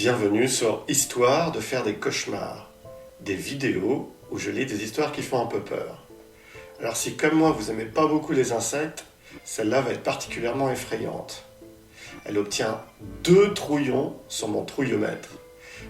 Bienvenue sur Histoire de faire des cauchemars, des vidéos où je lis des histoires qui font un peu peur. Alors si comme moi vous aimez pas beaucoup les insectes, celle-là va être particulièrement effrayante. Elle obtient 2 trouillons sur mon trouillomètre,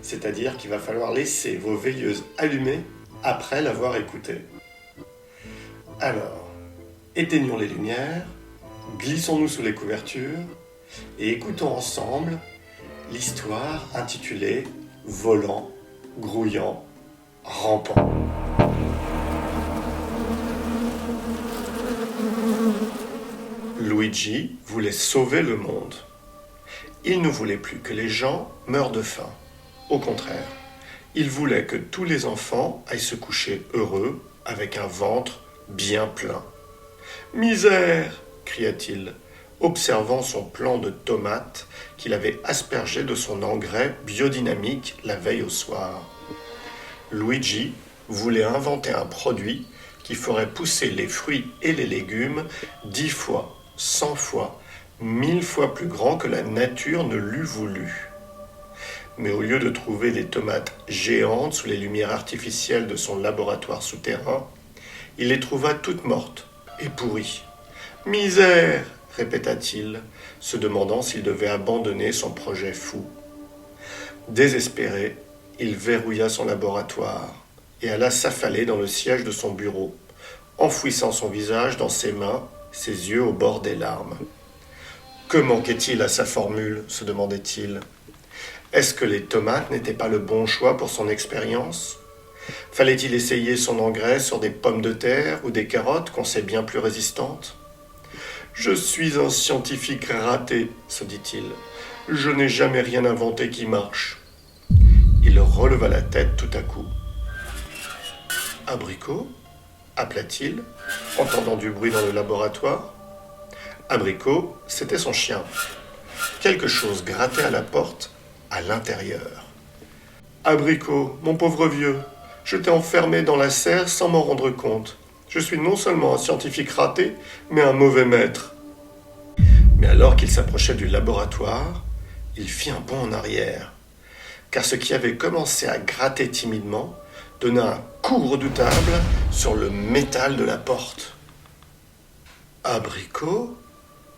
c'est-à-dire qu'il va falloir laisser vos veilleuses allumées après l'avoir écoutée. Alors, éteignons les lumières, glissons-nous sous les couvertures et écoutons ensemble l'histoire intitulée « Volant, grouillant, rampant ». Luigi voulait sauver le monde. Il ne voulait plus que les gens meurent de faim. Au contraire, il voulait que tous les enfants aillent se coucher heureux avec un ventre bien plein. « Misère !» cria-t-il, observant son plant de tomates qu'il avait aspergé de son engrais biodynamique la veille au soir. Luigi voulait inventer un produit qui ferait pousser les fruits et les légumes 10 fois, 100 fois, 1000 fois plus grands que la nature ne l'eût voulu. Mais au lieu de trouver des tomates géantes sous les lumières artificielles de son laboratoire souterrain, il les trouva toutes mortes et pourries. « Misère !» répéta-t-il, se demandant s'il devait abandonner son projet fou. Désespéré, il verrouilla son laboratoire et alla s'affaler dans le siège de son bureau, enfouissant son visage dans ses mains, ses yeux au bord des larmes. Que manquait-il à sa formule, se demandait-il. Est-ce que les tomates n'étaient pas le bon choix pour son expérience ? Fallait-il essayer son engrais sur des pommes de terre ou des carottes qu'on sait bien plus résistantes ? Je suis un scientifique raté, se dit-il. Je n'ai jamais rien inventé qui marche. Il releva la tête tout à coup. Abricot ? Appela-t-il, entendant du bruit dans le laboratoire. Abricot, c'était son chien. Quelque chose grattait à la porte, à l'intérieur. Abricot, mon pauvre vieux, je t'ai enfermé dans la serre sans m'en rendre compte. Je suis non seulement un scientifique raté, mais un mauvais maître. Mais alors qu'il s'approchait du laboratoire, il fit un bond en arrière, car ce qui avait commencé à gratter timidement donna un coup redoutable sur le métal de la porte. « Abricot ?»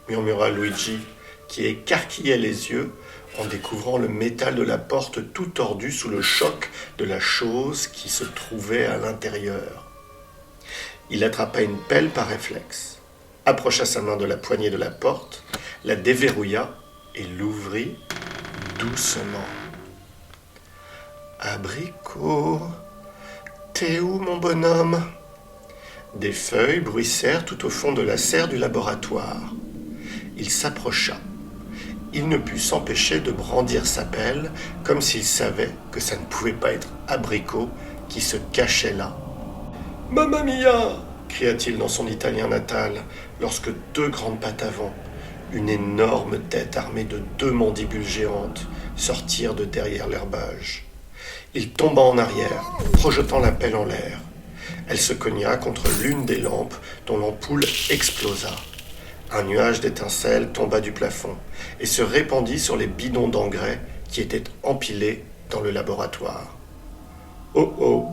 murmura Luigi, qui écarquillait les yeux en découvrant le métal de la porte tout tordu sous le choc de la chose qui se trouvait à l'intérieur. Il attrapa une pelle par réflexe, approcha sa main de la poignée de la porte, la déverrouilla et l'ouvrit doucement. « Abricot, t'es où mon bonhomme ?» Des feuilles bruissèrent tout au fond de la serre du laboratoire. Il s'approcha. Il ne put s'empêcher de brandir sa pelle comme s'il savait que ça ne pouvait pas être Abricot qui se cachait là. « Mamma mia !» cria-t-il dans son italien natal, lorsque 2 grandes pattes avant, une énorme tête armée de 2 mandibules géantes, sortirent de derrière l'herbage. Il tomba en arrière, projetant la pelle en l'air. Elle se cogna contre l'une des lampes dont l'ampoule explosa. Un nuage d'étincelles tomba du plafond et se répandit sur les bidons d'engrais qui étaient empilés dans le laboratoire. « Oh oh !»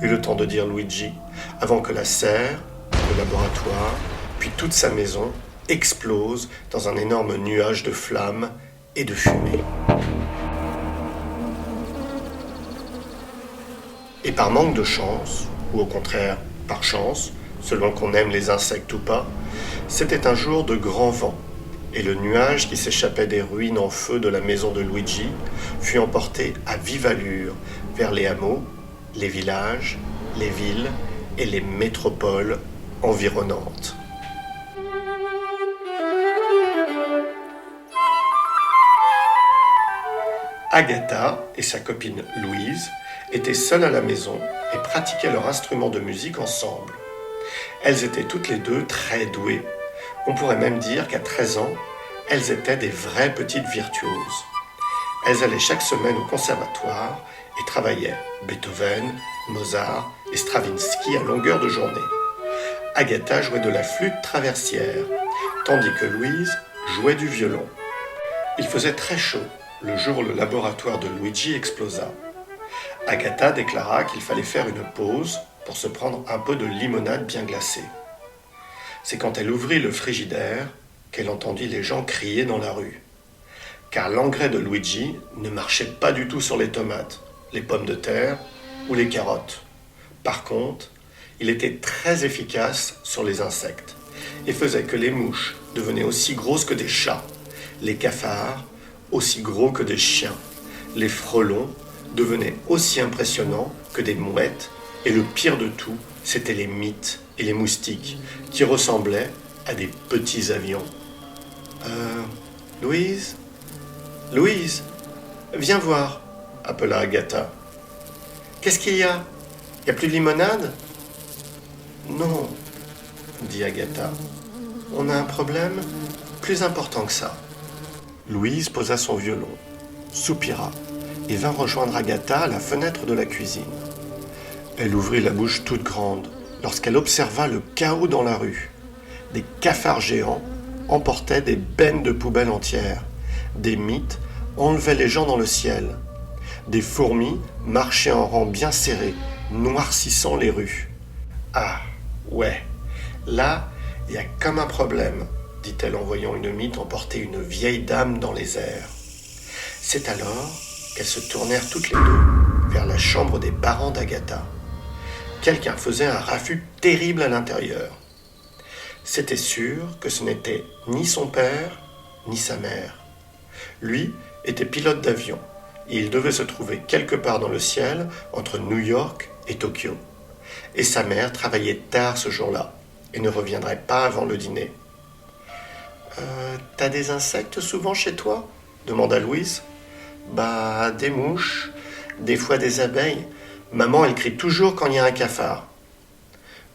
eut le temps de dire Luigi, avant que la serre, le laboratoire, puis toute sa maison explose dans un énorme nuage de flammes et de fumée. Et par manque de chance, ou au contraire par chance, selon qu'on aime les insectes ou pas, c'était un jour de grand vent, et le nuage qui s'échappait des ruines en feu de la maison de Luigi fut emporté à vive allure vers les hameaux, les villages, les villes et les métropoles environnantes. Agatha et sa copine Louise étaient seules à la maison et pratiquaient leur instrument de musique ensemble. Elles étaient toutes les 2 très douées. On pourrait même dire qu'à 13 ans, elles étaient des vraies petites virtuoses. Elles allaient chaque semaine au conservatoire et travaillaient Beethoven, Mozart et Stravinsky à longueur de journée. Agatha jouait de la flûte traversière, tandis que Louise jouait du violon. Il faisait très chaud le jour où le laboratoire de Luigi explosa. Agatha déclara qu'il fallait faire une pause pour se prendre un peu de limonade bien glacée. C'est quand elle ouvrit le frigidaire qu'elle entendit les gens crier dans la rue. Car l'engrais de Luigi ne marchait pas du tout sur les tomates, les pommes de terre ou les carottes. Par contre, il était très efficace sur les insectes et faisait que les mouches devenaient aussi grosses que des chats, les cafards aussi gros que des chiens, les frelons devenaient aussi impressionnants que des mouettes, et le pire de tout, c'étaient les mites et les moustiques qui ressemblaient à des petits avions. Louise ? Louise, viens voir, appela Agatha. Qu'est-ce qu'il y a ? Il n'y a plus de limonade ? Non, dit Agatha. On a un problème plus important que ça. Louise posa son violon, soupira et vint rejoindre Agatha à la fenêtre de la cuisine. Elle ouvrit la bouche toute grande lorsqu'elle observa le chaos dans la rue. Des cafards géants emportaient des bennes de poubelles entières. Des mites enlevaient les gens dans le ciel. Des fourmis marchaient en rang bien serré, noircissant les rues. Ah, ouais, là, il y a comme un problème, dit-elle en voyant une mythe emporter une vieille dame dans les airs. C'est alors qu'elles se tournèrent toutes les deux vers la chambre des parents d'Agatha. Quelqu'un faisait un raffut terrible à l'intérieur. C'était sûr que ce n'était ni son père, ni sa mère. Lui était pilote d'avion et il devait se trouver quelque part dans le ciel entre New York et Tokyo. Et sa mère travaillait tard ce jour-là et ne reviendrait pas avant le dîner. « T'as des insectes souvent chez toi ?» demanda Louise. « Bah, des mouches, des fois des abeilles. Maman, elle crie toujours quand il y a un cafard. »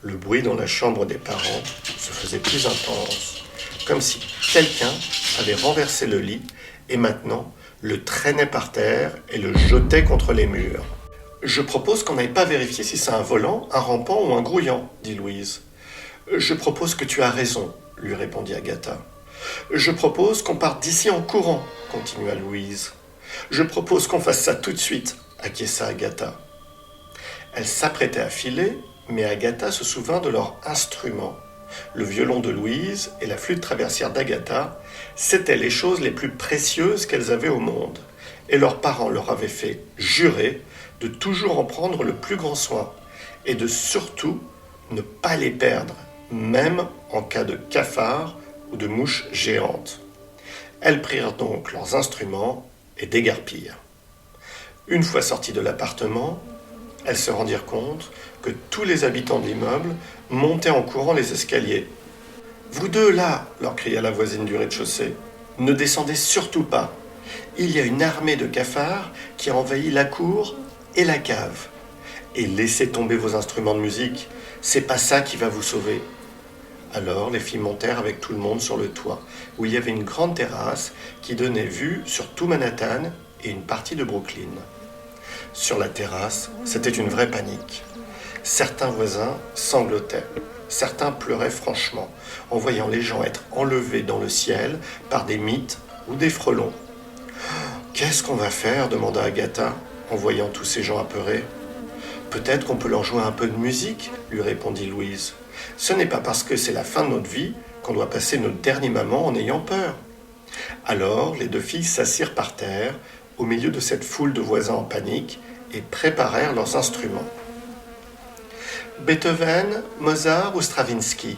Le bruit dans la chambre des parents se faisait plus intense, comme si quelqu'un avait renversé le lit et maintenant le traînait par terre et le jetait contre les murs. « Je propose qu'on n'aille pas vérifier si c'est un volant, un rampant ou un grouillant, dit Louise. « Je propose que tu as raison, lui répondit Agatha. « Je propose qu'on parte d'ici en courant, continua Louise. « Je propose qu'on fasse ça tout de suite, acquiesça Agatha. » Elle s'apprêtait à filer, mais Agatha se souvint de leurs instruments. Le violon de Louise et la flûte traversière d'Agatha, c'étaient les choses les plus précieuses qu'elles avaient au monde, et leurs parents leur avaient fait jurer de toujours en prendre le plus grand soin, et de surtout ne pas les perdre, même en cas de cafard ou de mouches géantes. Elles prirent donc leurs instruments et déguerpirent. Une fois sorties de l'appartement, elles se rendirent compte que tous les habitants de l'immeuble montaient en courant les escaliers. « Vous deux là !» leur cria la voisine du rez-de-chaussée. « Ne descendez surtout pas. Il y a une armée de cafards qui a envahi la cour et la cave. Et laissez tomber vos instruments de musique, c'est pas ça qui va vous sauver. » Alors les filles montèrent avec tout le monde sur le toit, où il y avait une grande terrasse qui donnait vue sur tout Manhattan et une partie de Brooklyn. Sur la terrasse, c'était une vraie panique. Certains voisins sanglotaient, certains pleuraient franchement, en voyant les gens être enlevés dans le ciel par des mites ou des frelons. « Qu'est-ce qu'on va faire ?» demanda Agatha, en voyant tous ces gens apeurés. « Peut-être qu'on peut leur jouer un peu de musique ?» lui répondit Louise. « Ce n'est pas parce que c'est la fin de notre vie qu'on doit passer notre dernier moment en ayant peur. » Alors les deux filles s'assirent par terre, au milieu de cette foule de voisins en panique, et préparèrent leurs instruments. « Beethoven, Mozart ou Stravinsky ?»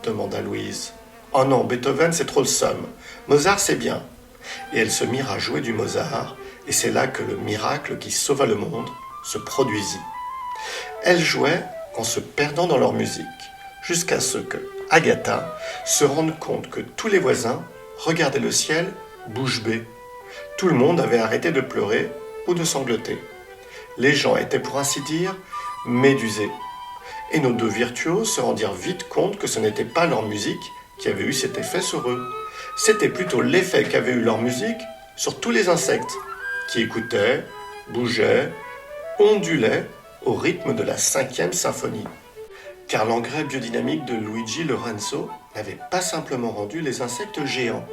demanda Louise. « Oh non, Beethoven c'est trop le somme. Mozart c'est bien. » Et elles se mirent à jouer du Mozart, et c'est là que le miracle qui sauva le monde se produisit. Elles jouaient en se perdant dans leur musique, jusqu'à ce que Agatha se rende compte que tous les voisins regardaient le ciel bouche bée. Tout le monde avait arrêté de pleurer ou de sangloter. Les gens étaient pour ainsi dire médusés. Et nos deux virtuoses se rendirent vite compte que ce n'était pas leur musique qui avait eu cet effet sur eux. C'était plutôt l'effet qu'avait eu leur musique sur tous les insectes, qui écoutaient, bougeaient, ondulaient au rythme de la 5e symphonie. Car l'engrais biodynamique de Luigi Lorenzo n'avait pas simplement rendu les insectes géants.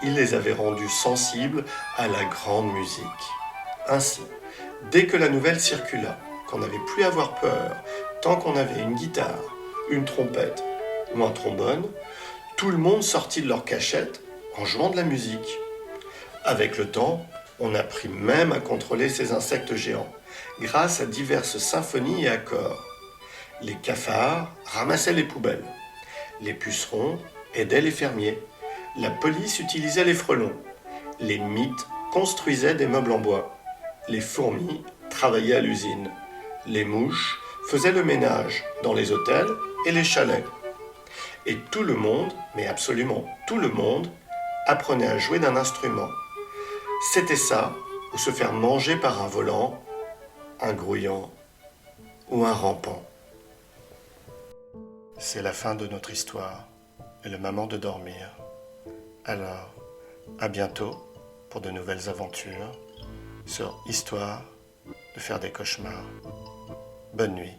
Il les avait rendus sensibles à la grande musique. Ainsi, dès que la nouvelle circula, qu'on n'avait plus à avoir peur, tant qu'on avait une guitare, une trompette ou un trombone, tout le monde sortit de leur cachette en jouant de la musique. Avec le temps, on apprit même à contrôler ces insectes géants, grâce à diverses symphonies et accords. Les cafards ramassaient les poubelles. Les pucerons aidaient les fermiers. La police utilisait les frelons. Les mythes construisaient des meubles en bois. Les fourmis travaillaient à l'usine. Les mouches faisaient le ménage dans les hôtels et les chalets. Et tout le monde, mais absolument tout le monde, apprenait à jouer d'un instrument. C'était ça, ou se faire manger par un volant, un grouillant ou un rampant. C'est la fin de notre histoire et le moment de dormir. Alors, à bientôt pour de nouvelles aventures sur Histoire de faire des cauchemars. Bonne nuit.